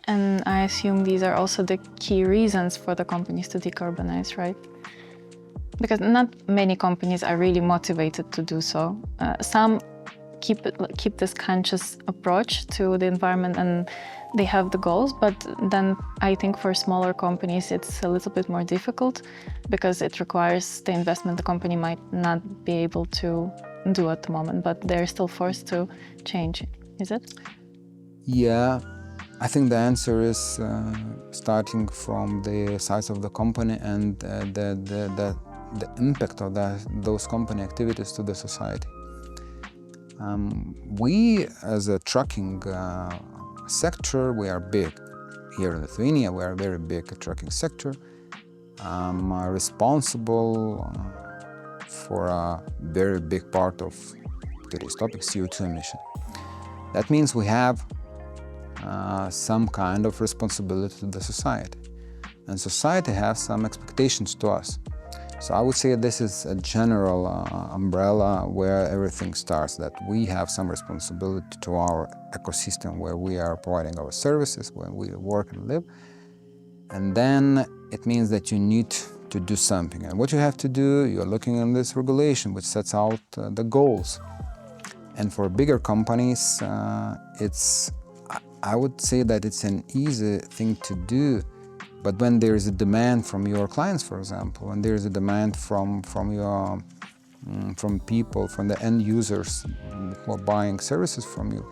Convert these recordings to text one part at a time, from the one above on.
And I assume these are also the key reasons for the companies to decarbonize, right? Because not many companies are really motivated to do so. Some keep this conscious approach to the environment and they have the goals, but then I think for smaller companies it's a little bit more difficult because it requires the investment the company might not be able to do at the moment, but they're still forced to change. Is it? Yeah, I think the answer is starting from the size of the company and the impact of those company activities to the society. We, as a trucking sector, we are big. Here in Lithuania, we are a very big trucking sector. Are responsible for a very big part of today's topic, CO2 emission. That means we have some kind of responsibility to the society. And society has some expectations to us. So I would say this is a general umbrella where everything starts, that we have some responsibility to our ecosystem where we are providing our services, where we work and live. And then it means that you need to do something. And what you have to do, you're looking at this regulation which sets out the goals. And for bigger companies, I would say that it's an easy thing to do. But when there is a demand from your clients, for example, when there is a demand from people, from the end users who are buying services from you,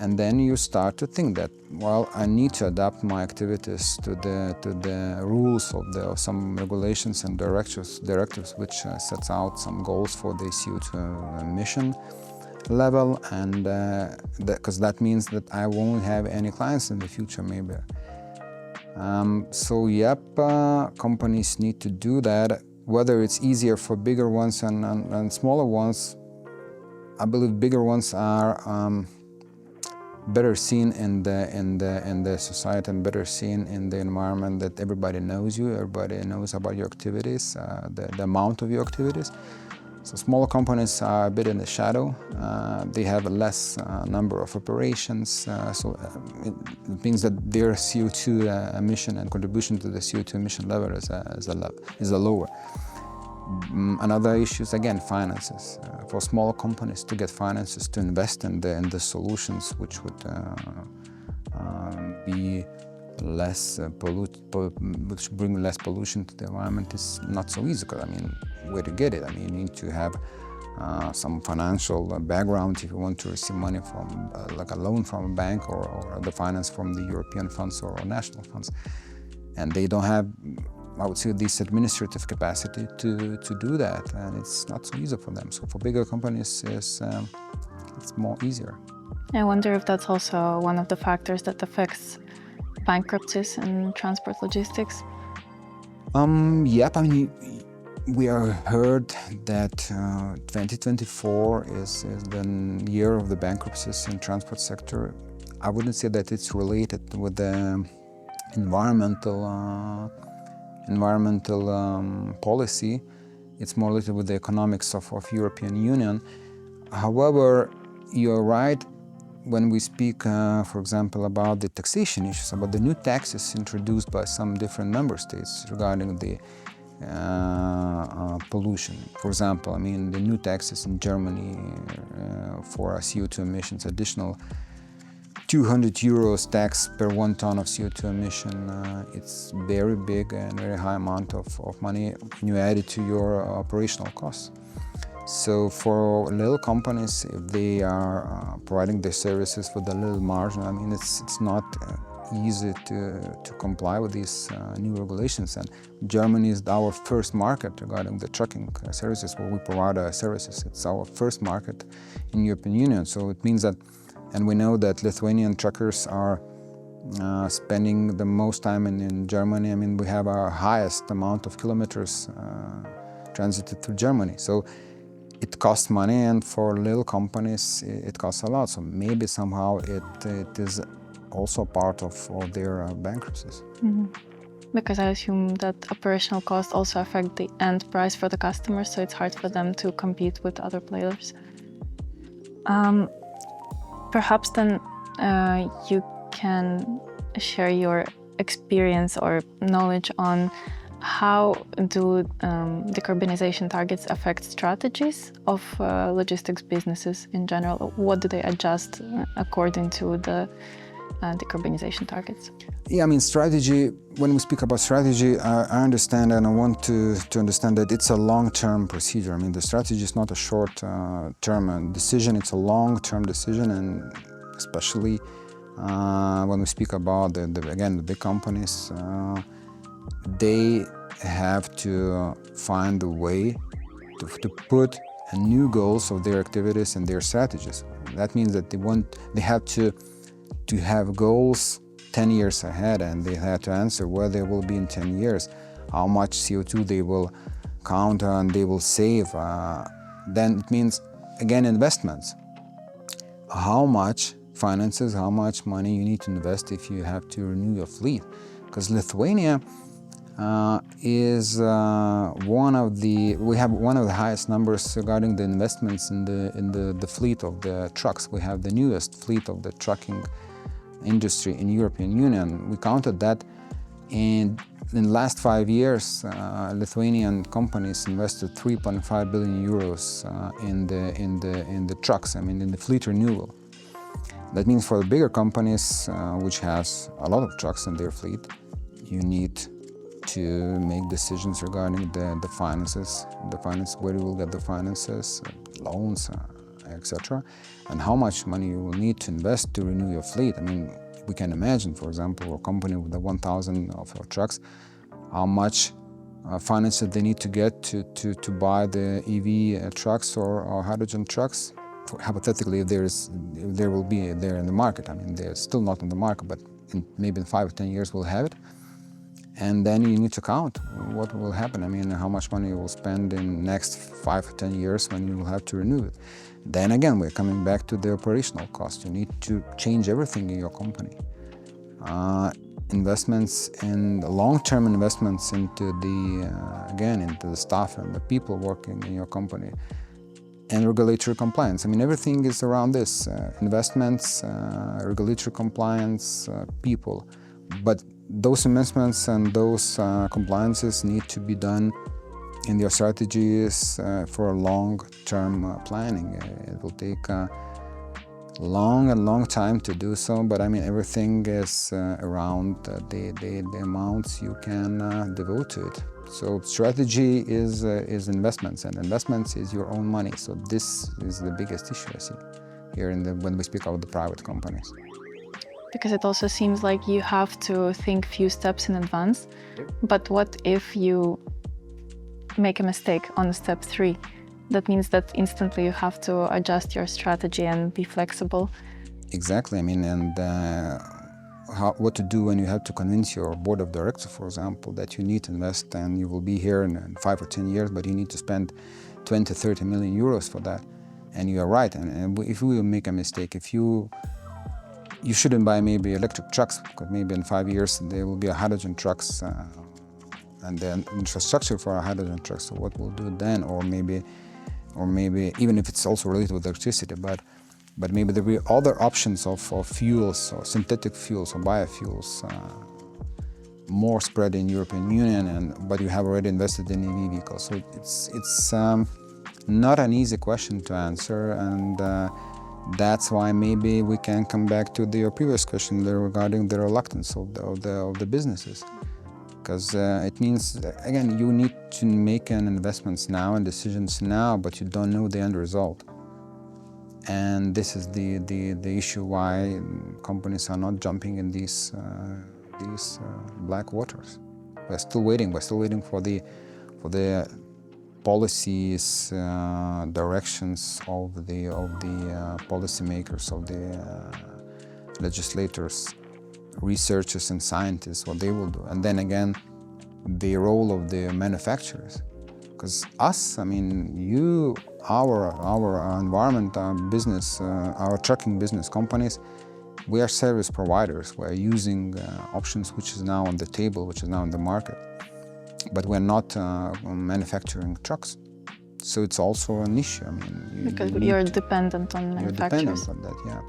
and then you start to think that, well, I need to adapt my activities to the rules of some regulations and directives which sets out some goals for the CO2 emission level, and because that means that I won't have any clients in the future, maybe. So yep, companies need to do that. Whether it's easier for bigger ones and smaller ones, I believe bigger ones are better seen in the society and better seen in the environment, that everybody knows you, everybody knows about your activities, the amount of your activities. So smaller companies are a bit in the shadow. They have a less number of operations, so it means that their CO2 emission and contribution to the CO2 emission level is lower. Another issue is, again, finances. For smaller companies to get finances to invest in the solutions which would be less which bring less pollution to the environment is not so easy, because, I mean, where to get it? I mean, you need to have some financial background if you want to receive money from, like a loan from a bank or the finance from the European funds or national funds. And they don't have, I would say, this administrative capacity to do that, and it's not so easy for them. So for bigger companies, it's more easier. I wonder if that's also one of the factors that affects bankruptcies in transport logistics. Yep, I mean, we are heard that 2024 is the year of the bankruptcies in transport sector. I wouldn't say that it's related with the environmental policy. It's more related with the economics of European Union. However, you're right when we speak, for example, about the taxation issues, about the new taxes introduced by some different member states regarding the pollution. For example, I mean, the new taxes in Germany for CO2 emissions, additional 200 euros tax per 1 ton of CO2 emission. It's very big and very high amount of money when you add it to your operational costs. So for little companies, if they are providing their services with a little margin, I mean, it's not easy to comply with these new regulations. And Germany is our first market regarding the trucking services, where we provide our services. It's our first market in European Union. So it means that, and we know that Lithuanian truckers are spending the most time in Germany. I mean, we have our highest amount of kilometers transited through Germany. So it costs money, and for little companies, it costs a lot. So maybe somehow it is also part of their bankruptcies. Mm-hmm. Because I assume that operational costs also affect the end price for the customers, so it's hard for them to compete with other players. Perhaps then you can share your experience or knowledge on how do decarbonization targets affect strategies of logistics businesses in general? What do they adjust according to the decarbonization targets? Yeah, I mean, strategy, when we speak about strategy, I understand and I want to understand that it's a long-term procedure. I mean, the strategy is not a short-term decision, it's a long-term decision, and especially when we speak about, the big companies, they have to find a way to put new goals of their activities and their strategies. That means that they have to have goals 10 years ahead, and they have to answer where they will be in 10 years, how much CO2 they will counter and they will save. Then it means, again, investments. How much finances, how much money you need to invest if you have to renew your fleet. Because Lithuania is we have one of the highest numbers regarding the investments in the fleet of the trucks. We have the newest fleet of the trucking industry in European Union. We counted that, and in the last 5 years, Lithuanian companies invested 3.5 billion euros in the trucks. I mean, in the fleet renewal. That means for the bigger companies, which has a lot of trucks in their fleet, you need to make decisions regarding the finances, where you will get the finances, loans, etc., and how much money you will need to invest to renew your fleet. I mean, we can imagine, for example, a company with the 1,000 of your trucks, how much finances they need to get to buy the EV trucks or hydrogen trucks. Hypothetically, if there will be there in the market. I mean, they're still not on the market, but maybe in 5 or 10 years we'll have it. And then you need to count what will happen. I mean, how much money you will spend in next 5 or 10 years when you will have to renew it. Then again, we're coming back to the operational cost. You need to change everything in your company. Investments and long-term investments into into the staff and the people working in your company, and regulatory compliance. I mean, everything is around this: investments, regulatory compliance, people. But those investments and those compliances need to be done in your strategies for a long-term planning. It will take a long time to do so, but I mean, everything is around the amounts you can devote to it. So strategy is investments, and investments is your own money. So this is the biggest issue I see here when we speak about the private companies. Because it also seems like you have to think few steps in advance. Yep. But what if you make a mistake on step 3? That means that instantly you have to adjust your strategy and be flexible. Exactly. I mean, and what to do when you have to convince your board of directors, for example, that you need to invest and you will be here in 5 or 10 years, but you need to spend 20, 30 million euros for that. And you are right. And if we make a mistake, you shouldn't buy maybe electric trucks, because maybe in 5 years there will be a hydrogen trucks and the infrastructure for a hydrogen trucks. So what we'll do then, or maybe even if it's also related with electricity, but maybe there will be other options of fuels, or synthetic fuels or biofuels, more spread in European Union, but you have already invested in EV vehicles. So it's not an easy question to answer, and that's why maybe we can come back to your previous question regarding the reluctance of the businesses. Because it means, again, you need to make an investments now and decisions now, but you don't know the end result. And this is the issue why companies are not jumping in these black waters. We're still waiting. We're still waiting for the policies, directions of the policymakers, of the legislators, researchers and scientists, what they will do. And then again, the role of the manufacturers. Because us, I mean, our environment, our business, our trucking business companies, we are service providers. We are using options which is now on the table, which is now in the market. But we're not manufacturing trucks. So it's also an issue. I mean, because you're dependent on manufacturers. You're dependent on that, yeah.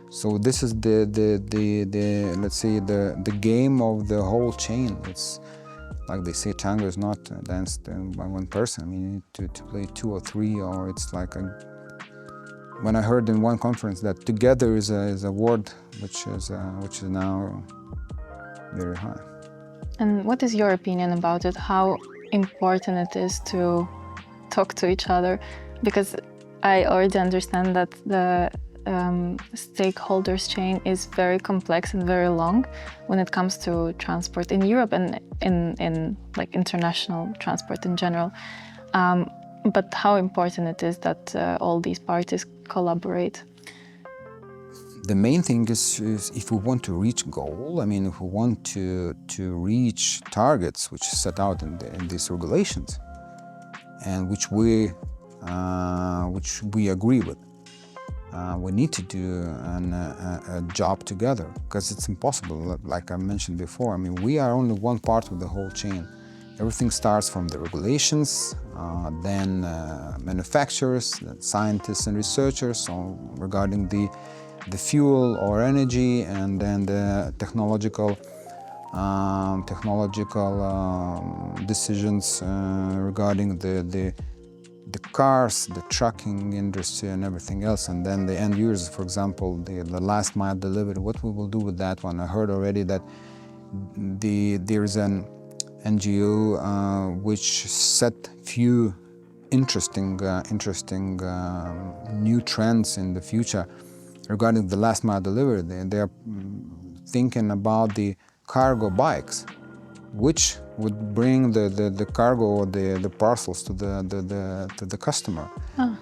So this is the let's say the game of the whole chain. It's like they say, tango is not danced by one person. I mean, you need to play two or three, or it's like when I heard in one conference that together is a word which is now very high. And what is your opinion about it? How important it is to talk to each other? Because I already understand that the stakeholders chain is very complex and very long when it comes to transport in Europe and in like international transport in general. But how important it is that all these parties collaborate? The main thing is if we want to reach goal, I mean, if we want to reach targets which is set out in these regulations, and which we agree with, we need to do a job together, because it's impossible. Like I mentioned before, I mean, we are only one part of the whole chain. Everything starts from the regulations, then manufacturers, then scientists and researchers regarding the fuel or energy, and then the technological decisions regarding the cars, the trucking industry and everything else, and then the end users, for example, the last mile delivery, what we will do with that one. I heard already that there's an NGO which set few interesting new trends in the future regarding the last mile delivery. They are thinking about the cargo bikes, which would bring the cargo or the parcels to the customer. Oh.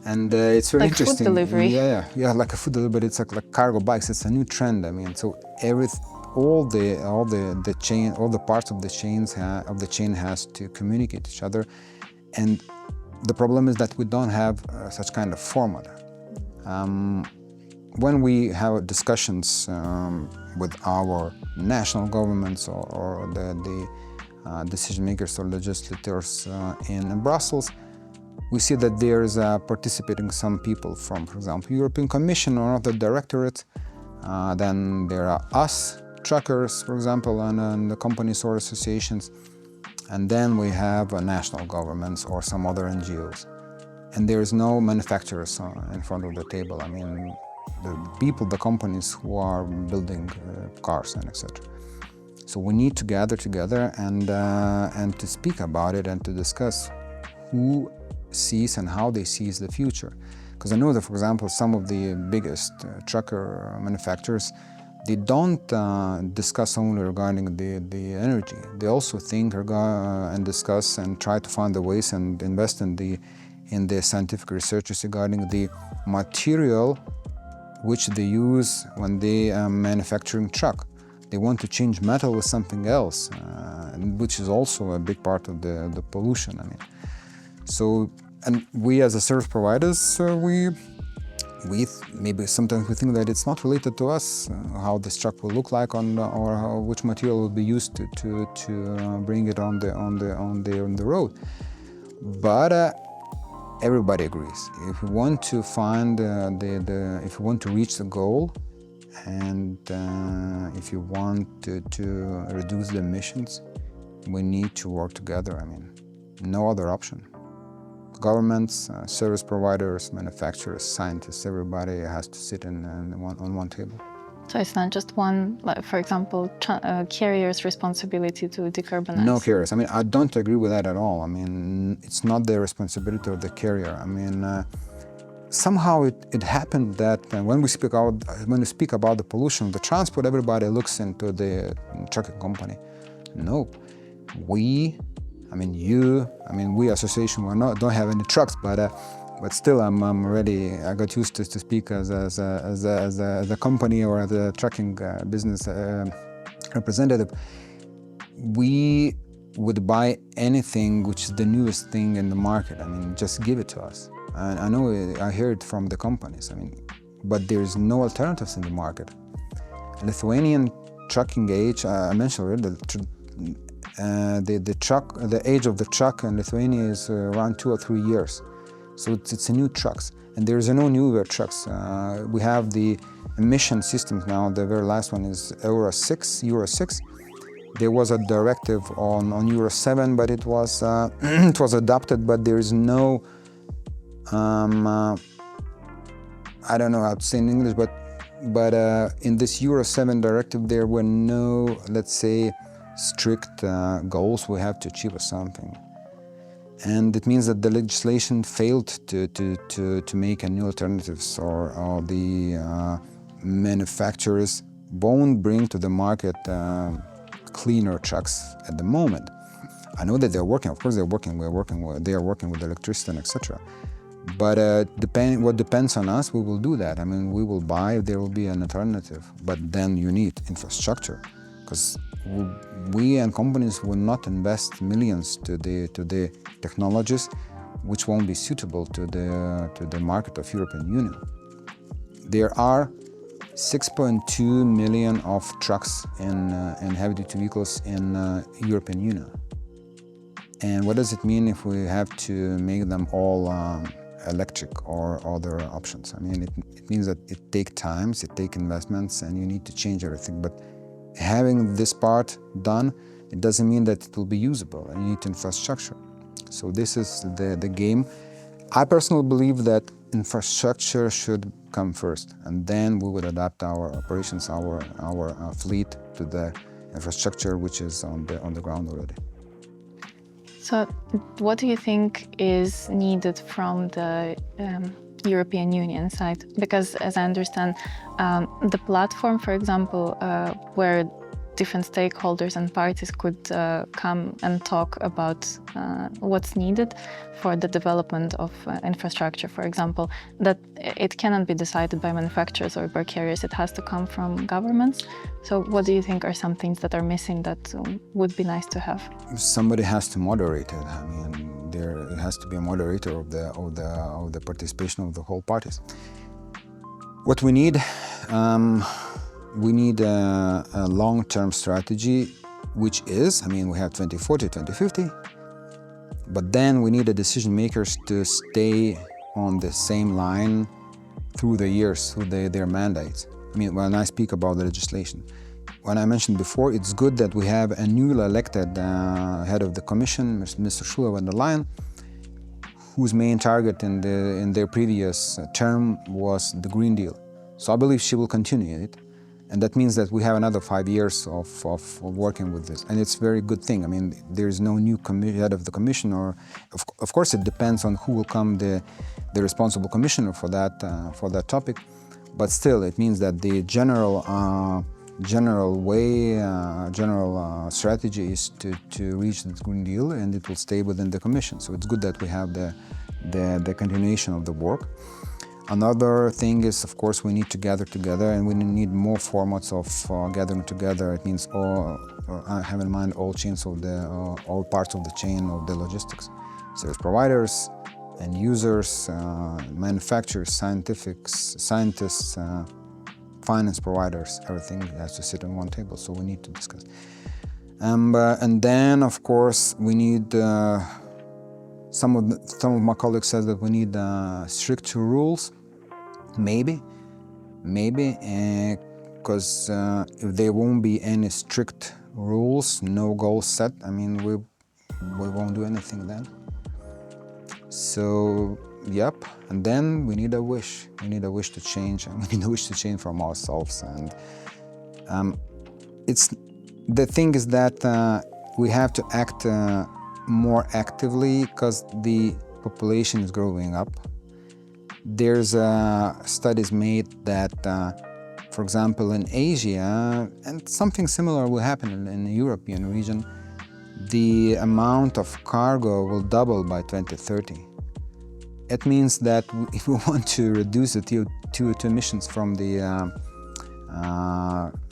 And it's very like interesting. Food delivery. Yeah, like a food delivery. It's like cargo bikes. It's a new trend. I mean, so all the chain, all the parts of the chain has to communicate each other, and the problem is that we don't have such kind of format. When we have discussions with our national governments or the decision makers or legislators in Brussels, we see that there is participating some people from, for example, European Commission or other directorates. Then there are us, truckers, for example, and the companies or associations. And then we have national governments or some other NGOs. And there is no manufacturers in front of the table. I mean, the people, the companies who are building cars and etc. So we need to gather together and to speak about it and to discuss who sees and how they see the future. Because I know that, for example, some of the biggest trucker manufacturers, they don't discuss only regarding the energy. They also think and discuss and try to find the ways and invest in the scientific researches regarding the material which they use when they are manufacturing truck. They want to change metal with something else, which is also a big part of the pollution. I mean, so, and we as a service providers, we maybe sometimes we think that it's not related to us how this truck will look like or which material will be used to bring it on the road. But everybody agrees. If we want to find if we want to reach the goal, and if you want to reduce the emissions, we need to work together. I mean, no other option. Governments, service providers, manufacturers, scientists, everybody has to sit on one table. So it's not just one, like, for example, carrier's responsibility to decarbonize? No carriers. I mean, I don't agree with that at all. I mean, it's not the responsibility of the carrier. I mean, somehow it happened that when we speak about the pollution of the transport, everybody looks into the trucking company. No, we association, don't have any trucks, but still, I'm ready. I got used to speak as a company or as a trucking business representative. We would buy anything which is the newest thing in the market. I mean, just give it to us. And I know I hear it from the companies. I mean, but there's no alternatives in the market. Lithuanian trucking age, I mentioned already, the age of the truck in Lithuania is around 2 or 3 years. So it's a new trucks, and there's no newer trucks. We have the emission systems now, the very last one is Euro 6. There was a directive on Euro 7, but it was it was adopted, but there is no I don't know how to say in English, but in this Euro 7 directive there were no, let's say, strict goals we have to achieve or something. And it means that the legislation failed to make any alternatives, or the manufacturers won't bring to the market cleaner trucks at the moment. I know that they're working, of course they are working with electricity and etc. But what depends on us, we will do that. I mean, we will buy if there will be an alternative, but then you need infrastructure, because we and companies will not invest millions to the technologies which won't be suitable to the market of European Union. There are 6.2 million of trucks and heavy-duty vehicles in European Union. And what does it mean if we have to make them all electric or other options? I mean, it means that it takes time, it takes investments, and you need to change everything. But having this part done, it doesn't mean that it will be usable. You need infrastructure. So this is the game. I personally believe that infrastructure should come first, and then we would adapt our operations, our fleet to the infrastructure which is on the ground already. So what do you think is needed from the European Union side? Because as I understand, the platform, for example, where different stakeholders and parties could come and talk about what's needed for the development of infrastructure, for example, that it cannot be decided by manufacturers or by carriers, it has to come from governments. So what do you think are some things that are missing that would be nice to have? Somebody has to moderate it. I mean, there has to be a moderator of the participation of the whole parties. What we need, we need a long-term strategy, which is, I mean, we have 2040, 2050, but then we need the decision makers to stay on the same line through the years, through their mandates. I mean, when I speak about the legislation, when I mentioned before, it's good that we have a newly elected head of the Commission, Mr. Ursula von der Leyen, whose main target in their previous term was the Green Deal. So I believe she will continue it. And that means that we have another 5 years of working with this. And it's a very good thing. I mean, there is no new head of the commission, or of course it depends on who will come the responsible commissioner for that topic. But still, it means that the general strategy is to reach the Green Deal, and it will stay within the commission. So it's good that we have the continuation of the work. Another thing is, of course, we need to gather together, and we need more formats of gathering together. It means have in mind all chains of all parts of the chain of the logistics, service providers, end users, manufacturers, scientists, finance providers. Everything has to sit on one table, so we need to discuss. And then, of course, we need. Some of my colleagues said that we need stricter rules. Maybe, because if there won't be any strict rules, no goals set, I mean, we won't do anything then. So, yep, and then we need a wish. We need a wish to change, and we need a wish to change from ourselves. And the thing is that we have to act more actively, because the population is growing up. There's studies made that, for example, in Asia, and something similar will happen in the European region, the amount of cargo will double by 2030. It means that if we want to reduce the CO2 emissions from the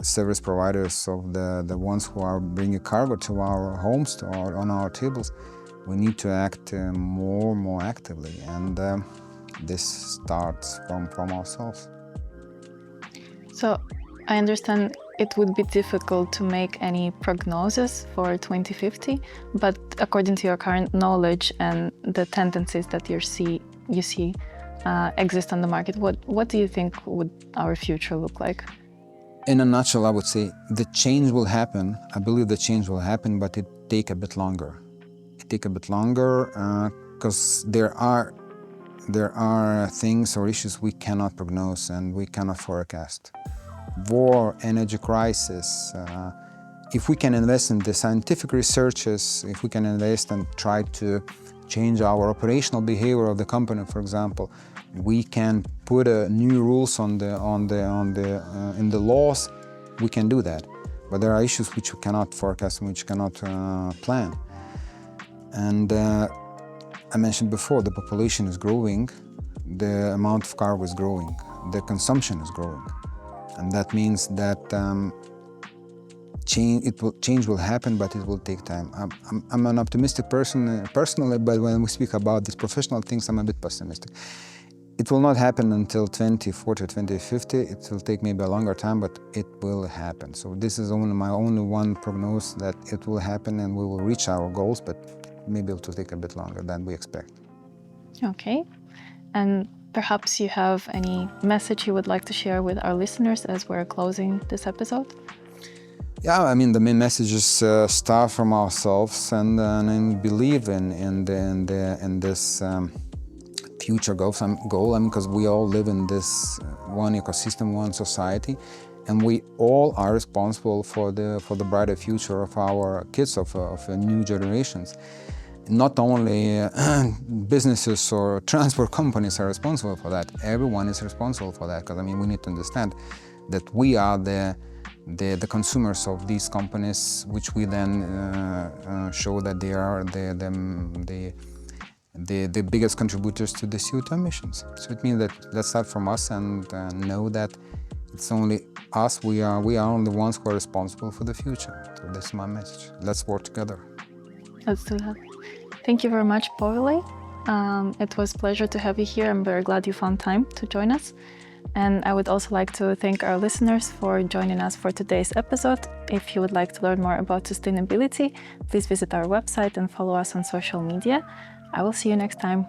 service providers, of the ones who are bringing cargo to our homes, on our tables, we need to act more actively, and this starts from ourselves. So I understand it would be difficult to make any prognosis for 2050, but according to your current knowledge and the tendencies that you see, exist on the market, what do you think would our future look like? In a nutshell, I would say the change will happen. I believe the change will happen, but it take a bit longer. It take a bit longer because there are things or issues we cannot prognose and we cannot forecast. War, energy crisis. If we can invest in the scientific researches, if we can invest and try to change our operational behavior of the company, for example, we can put new rules in the laws. We can do that, but there are issues which we cannot forecast and which cannot plan. And I mentioned before, the population is growing, the amount of cargo is growing, the consumption is growing, and that means that change will happen, but it will take time. I'm an optimistic person personally, but when we speak about these professional things, I'm a bit pessimistic. It will not happen until 2040, 2050. It will take maybe a longer time, but it will happen. So this is my only one prognosis, that it will happen and we will reach our goals, but maybe it will take a bit longer than we expect. Okay. And perhaps you have any message you would like to share with our listeners as we're closing this episode? Yeah, I mean, the main message is start from ourselves and believe in this future goal. Because we all live in this one ecosystem, one society, and we all are responsible for the brighter future of our kids, of new generations. Not only businesses or transport companies are responsible for that. Everyone is responsible for that, because I mean, we need to understand that we are the consumers of these companies, which we then show that they are the biggest contributors to the CO2 emissions. So it means that let's start from us and know that it's only us. We are only the ones who are responsible for the future. So that's my message. Let's work together. Let's do that. Thank you very much, Povilas. It was a pleasure to have you here. I'm very glad you found time to join us. And I would also like to thank our listeners for joining us for today's episode. If you would like to learn more about sustainability, please visit our website and follow us on social media. I will see you next time.